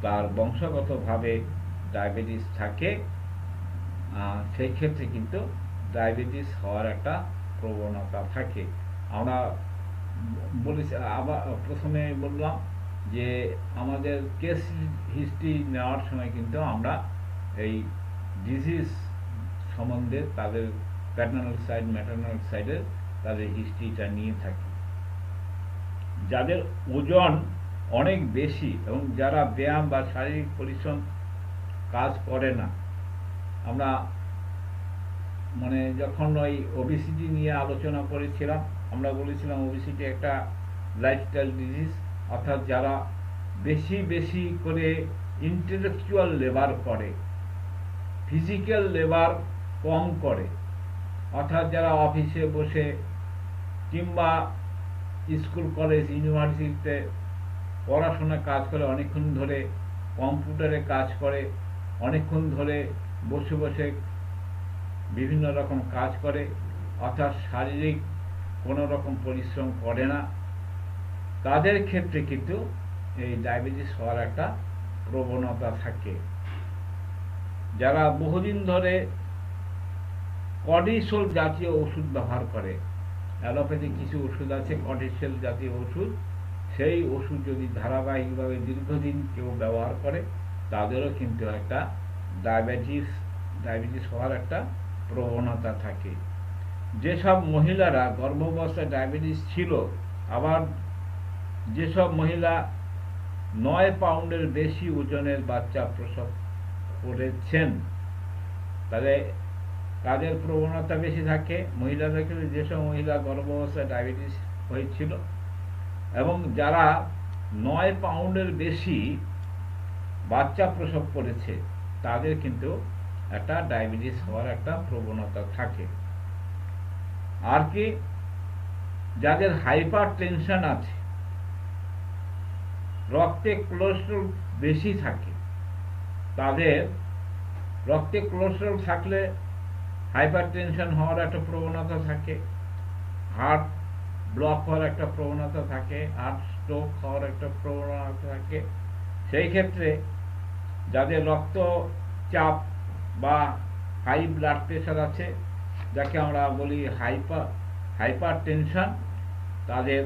তার বংশগতভাবে ডায়াবেটিস থাকে, সেই ক্ষেত্রে কিন্তু ডায়াবেটিস হওয়ার একটা প্রবণতা থাকে। আমরা বলেছি, আবার প্রথমে বললাম যে আমাদের কেস হিস্ট্রি নেওয়ার সময় কিন্তু আমরা এই ডিজিজ সম্বন্ধে তাদের প্যাটার্নাল সাইড, ম্যাটার্নাল সাইডের তাদের হিস্ট্রিটা নিয়ে থাকি। যাদের ওজন অনেক বেশি এবং যারা ব্যায়াম বা শারীরিক পরিশ্রম কাজ করে না, আমরা যখন ওই ওবেসিটি নিয়ে আলোচনা করেছিলাম, আমরা বলেছিলাম ওবেসিটি একটা লাইফস্টাইল ডিজিজ, অর্থাৎ যারা বেশি বেশি করে ইন্টেলেকচুয়াল লেবার করে, ফিজিক্যাল লেবার কম করে, অর্থাৎ যারা অফিসে বসে কিংবা স্কুল কলেজ ইউনিভার্সিটিতে পড়াশোনা কাজ করে অনেকক্ষণ ধরে কম্পিউটারে কাজ করে, অনেকক্ষণ ধরে বসে বসে বিভিন্ন রকম কাজ করে, অর্থাৎ শারীরিক কোনো রকম পরিশ্রম করে না, তাদের ক্ষেত্রে কিন্তু এই ডায়াবেটিস হওয়ার একটা প্রবণতা থাকে। যারা বহুদিন ধরে কর্টিসল জাতীয় ওষুধ ব্যবহার করে, অ্যালোপ্যাথিক কিছু ওষুধ আছে কর্টিসল জাতীয় ওষুধ, সেই ওষুধ যদি ধারাবাহিকভাবে দীর্ঘদিন কেউ ব্যবহার করে, তাদেরও কিন্তু একটা ডায়াবেটিস হওয়ার একটা প্রবণতা থাকে। যেসব মহিলারা গর্ভাবস্থায় ডায়াবেটিস ছিল, আবার যেসব মহিলা 9 পাউন্ডের বেশি ওজনের বাচ্চা প্রসব করেছেন, তাদের প্রবণতা বেশি থাকে। মহিলাদের ক্ষেত্রে যেসব মহিলা গর্ভাবস্থায় ডায়াবেটিস হয়েছিল এবং যারা 9 পাউন্ডের বেশি বাচ্চা প্রসব করেছে, তাদের কিন্তু একটা ডায়াবেটিস হওয়ার একটা প্রবণতা থাকে। আর কি, যাদের হাইপার টেনশন আছে, রক্তে কোলেস্টেরল বেশি থাকে, তাদের রক্তে কোলেস্টেরল থাকলে হাইপার টেনশন হওয়ার একটা প্রবণতা থাকে, হার্ট ব্লক হওয়ার একটা প্রবণতা থাকে, হার্ট স্ট্রোক হওয়ার একটা প্রবণতা থাকে। সেই ক্ষেত্রে যাদের রক্তচাপ বা হাই ব্লাড প্রেশার আছে, যাকে আমরা বলি হাইপার টেনশন, তাদের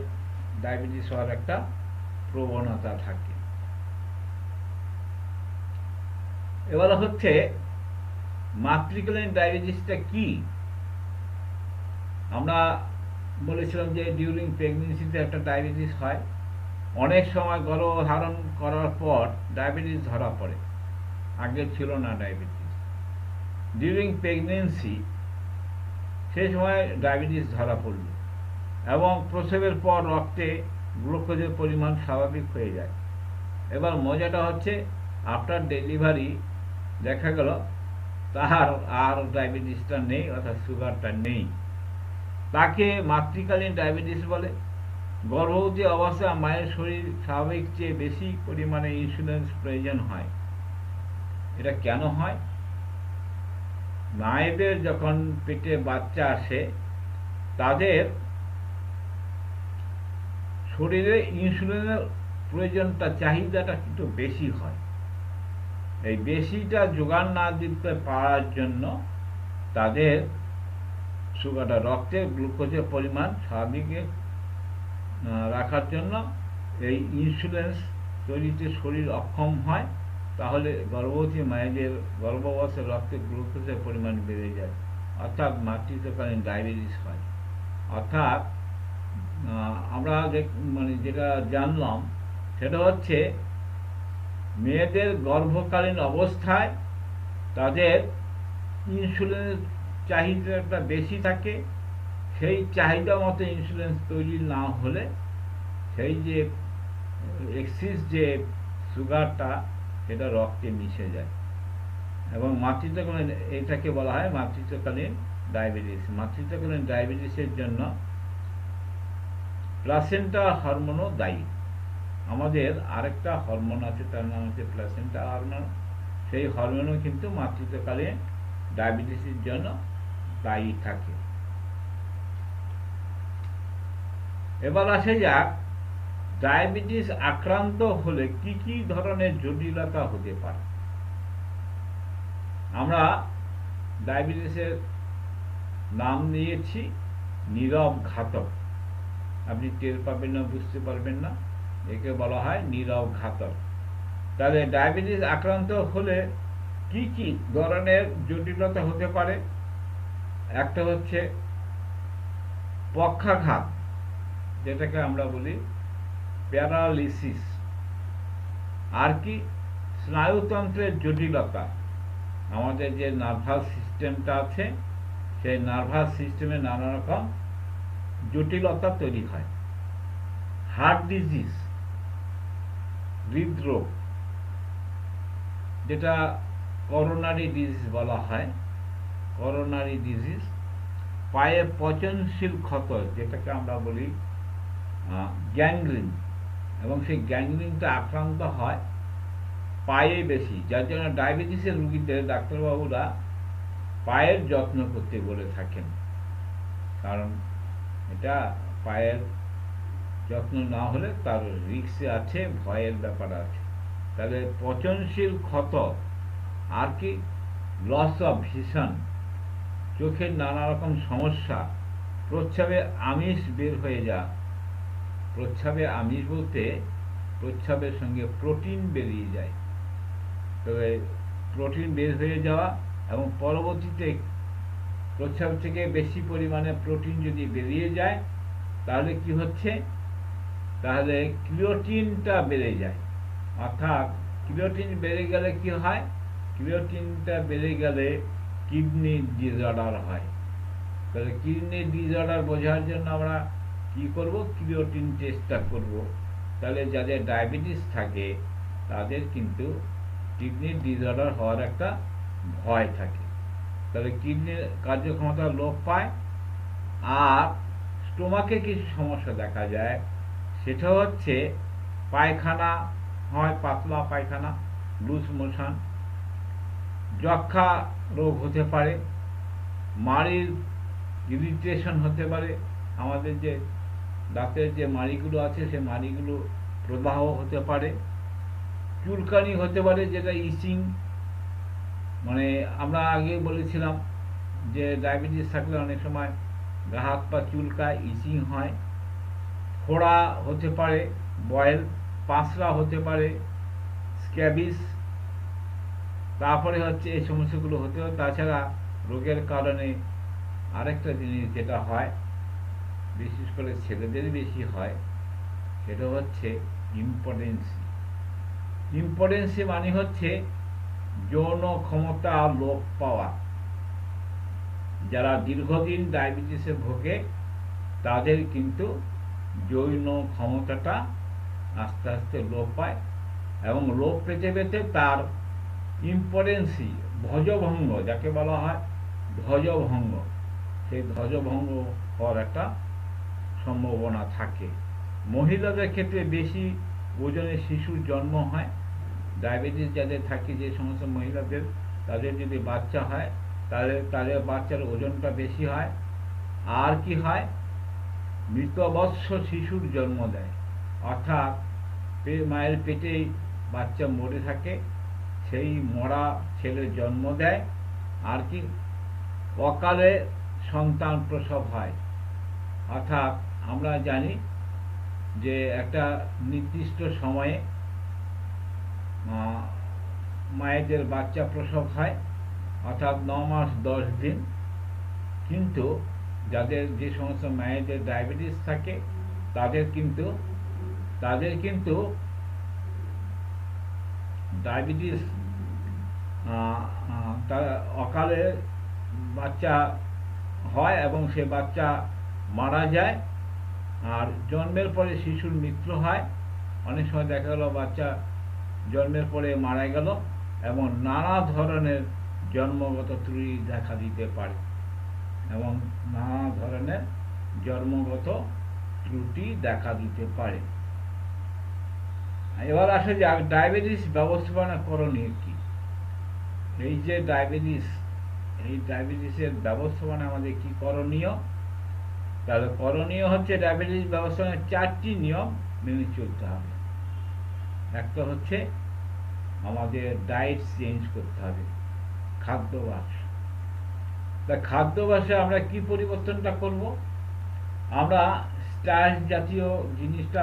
ডায়াবেটিস হওয়ার একটা প্রবণতা থাকে। এবার হচ্ছে মাতৃকালীন ডায়াবেটিসটা কি। আমরা বলেছিলাম যে ডিউরিং প্রেগনেন্সিতে একটা ডায়াবেটিস হয়, অনেক সময় গর্ভধারণ করার পর ডায়াবেটিস ধরা পড়ে, আগে ছিল না ডায়াবেটিস। ডিউরিং প্রেগনেন্সি সেই সময় ডায়াবেটিস ধরা পড়ল এবং প্রসবের পর রক্তে গ্লুকোজের পরিমাণ স্বাভাবিক হয়ে যায়। এবার মজাটা হচ্ছে, আফটার ডেলিভারি দেখা গেল তার আর ডায়াবেটিসটা নেই, অর্থাৎ সুগারটা নেই। তাকে মাতৃকালীন ডায়াবেটিস বলে। গর্ভবতী অবস্থায় মায়ের শরীর স্বাভাবিক চেয়ে বেশি পরিমাণে ইনসুলিন প্রয়োজন হয়। এটা কেন হয়? মায়েদের যখন পেটে বাচ্চা আসে, তাদের শরীরে ইনসুলিনের প্রয়োজনটা, চাহিদাটা কিন্তু বেশি হয়। এই বেশিটা যোগান না দিতে পারার জন্য তাদের সুগারটা, রক্তে গ্লুকোজের পরিমাণ স্বাভাবিক রাখার জন্য এই ইনসুলিন তৈরিতে শরীর অক্ষম হয়। তাহলে গর্ভবতী মায়েদের গর্ভাবস্থায় রক্তে গ্লুকোজের পরিমাণ বেড়ে যায়, অর্থাৎ মাতৃত্বকালীন ডায়াবেটিস হয়। অর্থাৎ আমরা যেটা জানলাম সেটা হচ্ছে, মেয়েদের গর্ভকালীন অবস্থায় তাদের ইনসুলিনের চাহিদাটা বেশি থাকে। সেই চাহিদা মতো ইনসুলিন তৈরি না হলে সেই যে এক্সিস যে সুগারটা, সেটা রক্তে মিশে যায় এবং মাতৃত্বকালীন, এটাকে বলা হয় মাতৃত্বকালীন ডায়াবেটিস। মাতৃত্বকালীন ডায়াবেটিসের জন্য প্লাসেন্টা হরমোনও দায়ী। আমাদের আরেকটা হরমোন আছে, তার নাম হচ্ছে প্লাসেন্টা হরমোন। সেই হরমোনও কিন্তু মাতৃত্বকালীন ডায়াবেটিসের জন্য দায়ী থাকে। এবার আসে যাক, ডায়াবেটিস আক্রান্ত হলে কি কি ধরনের জটিলতা হতে পারে। আমরা ডায়াবেটিসের নাম দিয়েছি নীরব ঘাতক। আপনি টের পাবেন না, বুঝতে পারবেন না, একে বলা হয় নীরব ঘাতক। তাহলে ডায়াবেটিস আক্রান্ত হলে কি কি ধরনের জটিলতা হতে পারে? একটা হচ্ছে পক্ষাঘাত, যেটাকে আমরা বলি প্যারালিসিস। আর কি, স্নায়ুতন্ত্রের জটিলতা। আমাদের যে নার্ভাস সিস্টেমটা আছে, সেই নার্ভাস সিস্টেমে নানা রকম জটিলতা তৈরি হয়। হার্ট ডিজিজ, হৃদরোগ, যেটা করোনারি ডিজিজ বলা হয়, করোনারি ডিজিজ। পায়ে পচনশীল ক্ষত, যেটাকে আমরা বলি গ্যাংগ্রিন, এবং সেই গ্যাংগ্রিনটা আক্রান্ত হয় পায়ে বেশি, যার জন্য ডায়াবেটিসের রুগীদের ডাক্তারবাবুরা পায়ের যত্ন করতে বলে থাকেন। কারণ এটা পায়ের যত্ন না হলে তার রিস্ক আছে, ভয়ের ব্যাপার আছে। তাহলে পচনশীল ক্ষত, আর কি লস অফ ভিশন, চোখের নানা রকম সমস্যা, প্রস্রাবে আমিষ বের হয়ে যাওয়া। প্রস্রাবে আমিষ বলতে প্রস্রাবের সঙ্গে প্রোটিন বেরিয়ে যায়। তবে প্রোটিন বের হয়ে যাওয়া এবং পরবর্তীতে প্রস্রাব থেকে বেশি পরিমাণে প্রোটিন যদি বেরিয়ে যায় তাহলে কি হচ্ছে, তাহলে ক্রিয়েটিনটা বেড়ে যায়। অর্থাৎ ক্রিয়েটিন বেড়ে গেলে কি হয়, ক্রিয়েটিনটা বেড়ে গেলে কিডনি ডিসঅর্ডার হয়। তাহলে কিডনি ডিসঅর্ডার বোঝার জন্য আমরা কি করব, ক্রিয়েটিন টেস্টটা করব। তাহলে যাদের ডায়াবেটিস থাকে তাদের কিন্তু কিডনি ডিসঅর্ডার হওয়ার একটা ভয় থাকে। তাহলে কিডনির কার্যক্ষমতা লোপ পায়। আর স্টোমাকে কিছু সমস্যা দেখা যায়, সেটা হচ্ছে পায়খানা হয়, পাতলা পায়খানা, লুজ মোশন, যক্ষা রোগ হতে পারে, মাড়ির ইরিটেশন হতে পারে, আমাদের যে দাঁতের যে মাড়িগুলো আছে সে মাড়িগুলো প্রদাহ হতে পারে, চুলকানি হতে পারে, যেটা ইচিং, মানে আমরা আগে বলেছিলাম যে ডায়াবেটিস থাকলে অনেক সময় গা হাত পা চুলকায়, ইচিং হয়, ফোড়া হতে পারে, বয়েল, পাঁচড়া হতে পারে, স্ক্যাবিস, তারপরে হচ্ছে এই সমস্যাগুলো হতে হয়। তাছাড়া রোগের কারণে আরেকটা জিনিস যেটা হয়, বিশেষ করে ছেলেদের বেশি হয়, সেটা হচ্ছে ইম্পটেন্সি। ইম্পটেন্সি মানে হচ্ছে যৌন ক্ষমতা লোপ পাওয়া। যারা দীর্ঘদিন ডায়াবেটিসে ভোগে তাদের কিন্তু যৌন ক্ষমতাটা আস্তে আস্তে লোপ পায়, এবং লোপ পেতে পেতে তার ইম্পটেন্সি, ধ্বজভঙ্গ যাকে বলা হয়, ধ্বজভঙ্গ, সেই ধ্বজভঙ্গ হওয়ার একটা সম্ভাবনা থাকে। মহিলাদের ক্ষেত্রে বেশি ওজনের শিশুর জন্ম হয়। ডায়াবেটিস যাদের থাকে, যে সমস্ত মহিলাদের, তাদের যদি বাচ্চা হয় তাহলে তাদের বাচ্চার ওজনটা বেশি হয়। আর কি হয়, মৃতবৎস শিশুর জন্ম দেয়, অর্থাৎ মায়ের পেটেই বাচ্চা মরে থাকে, সেই মরা ছেলের জন্ম দেয়। আর কি অকালে সন্তান প্রসব হয়। অর্থাৎ আমরা জানি যে একটা নির্দিষ্ট সময়ে মায়েদের বাচ্চা প্রসব হয়, অর্থাৎ 9 মাস 10 দিন। কিন্তু যাদের, যে সমস্ত মায়েদের ডায়াবেটিস থাকে তাদের কিন্তু ডায়াবেটিস অকালে বাচ্চা হয় এবং সে বাচ্চা মারা যায়। আর জন্মের পরে শিশুর মৃত্যু হয়। অনেক সময় দেখা গেল বাচ্চা জন্মের পরে মারা গেল, এবং নানা ধরনের জন্মগত ত্রুটি দেখা দিতে পারে, এবং নানা ধরনের জন্মগত ত্রুটি দেখা দিতে পারে। এবার আসে যে ডায়াবেটিস ব্যবস্থাপনা করণীয় কি। এই যে ডায়াবেটিস, এই ডায়াবেটিসের ব্যবস্থাপনা আমাদের কি করণীয়, তাহলে করণীয় হচ্ছে ডায়াবেটিস ব্যবস্থাপনার 4টি নিয়ম মেনে চলতে হবে। একটা হচ্ছে আমাদের ডায়েট চেঞ্জ করতে হবে, খাদ্যাভ্যাস। তা খাদ্যাভ্যাসে আমরা কি পরিবর্তনটা করব, আমরা স্টার্চ জাতীয় জিনিসটা